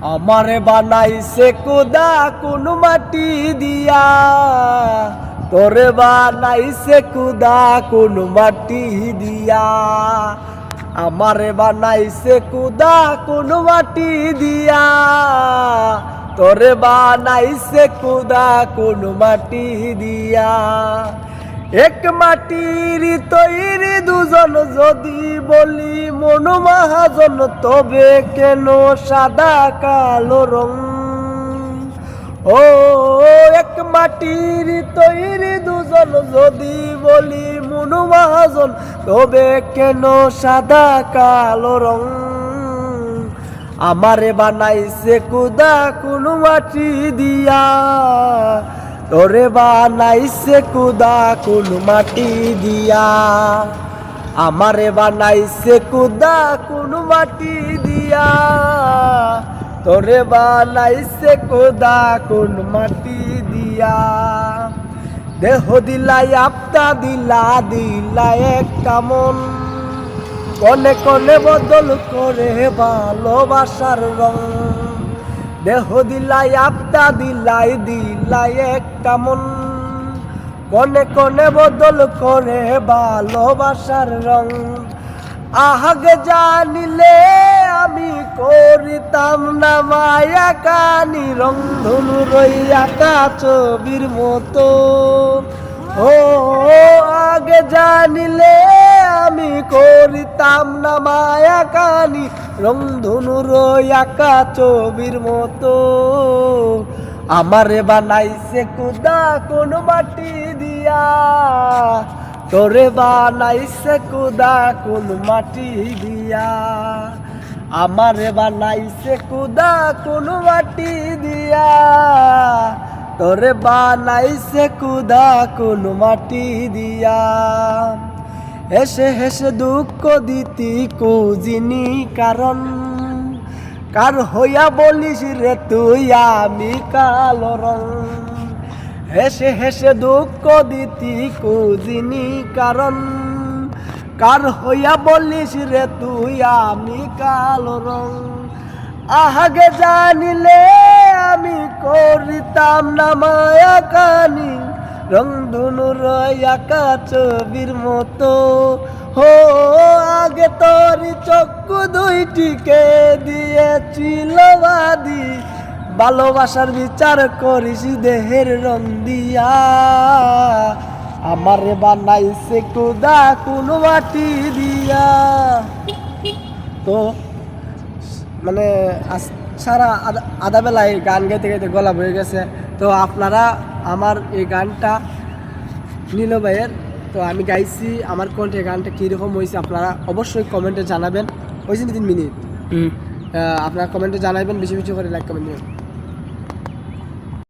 আমারে বানাইছে কুদা কোন মাটি দিয়া, তোরে বানাইছে কুদা কোন মাটি দিয়া। আমারে বানাইছে কুদা কোন মাটি দিয়া, তোরে বানাইছে কুদা কোন মাটি দিয়া। এক মাটির তৈরি দুজন যদি বলি মন মহাজন, তবে কেন সাদা কালো রং? ও এক মাটির তৈরি দুজন যদি বলি মন মহাজন, তবে কেন সাদা কালো রং? আমারে বানাইছে কুদা কোন মাটি দিয়া, তোরে বানাইছে কুদা কোন মাটি দিয়া। আমারে বানাইছে কুদা কোন মাটি দিয়া, তোরে বানাইছে কুদা কোন মাটি দিয়া। দেহ দিলাই আপতা দিলা দিলা একটা মন, কনে কনে বদল করে ভালোবাসার রং। দেহ দিলাই আপতা দিলাই দিলাই একটা মন, কনে কনে বদল করে ভালোবাসার রং। আগে জানিলে আমি করিতাম না মায়া কানি, রংধনু রইয়া ছবির মতো। ও আগে জানিলে আমি করিতাম না মায়া কানি, রংধনু রইয়া ছবির মতো। আমারে বানাইছে কুদা কোন মাটি দিয়া, তোরে বানাইছে কুদা কোন মাটি দিয়া। আমারে বানাইছে কুদা কোন মাটি দিয়া, তোরে বানাইছে কুদা কোন মাটি দিয়া। হেসে হেসে দুঃখ দিতি কুজিনি কারণ, কার হইয়া বলিস রে তুই আমি কালো রং। হেসে হেসে দুঃখ দিতি কুজিনি কারণ, কার হইয়া বলিস রে তুই আমি কালো রং। আগে জানিলে আমি করিতাম না মায়া কানি, রংধনু রইয়া ছবির মতো। হো আগে তোর চক্ষু দুইটিকে দিয়েছিল বাদি, ভালোবাসার বিচার করিস দেহের রং দিয়া। আমারে বানাইছে কুদা কোন মাটি দিয়া। তো মানে সারা আধা বেলায় গান গাইতে গাইতে গলা বয়ে গেছে। তো আপনারা আমার এই গানটা নীল ভাইয়ের, তো আমি গাইছি, আমার কণ্ঠে গানটা কীরকম হয়েছে আপনারা অবশ্যই কমেন্টে জানাবেন। হয়েছে 3 মিনিট, আপনারা কমেন্টে জানাবেন, বেশি বেশি করে লাইক কমেন্ট দিবেন।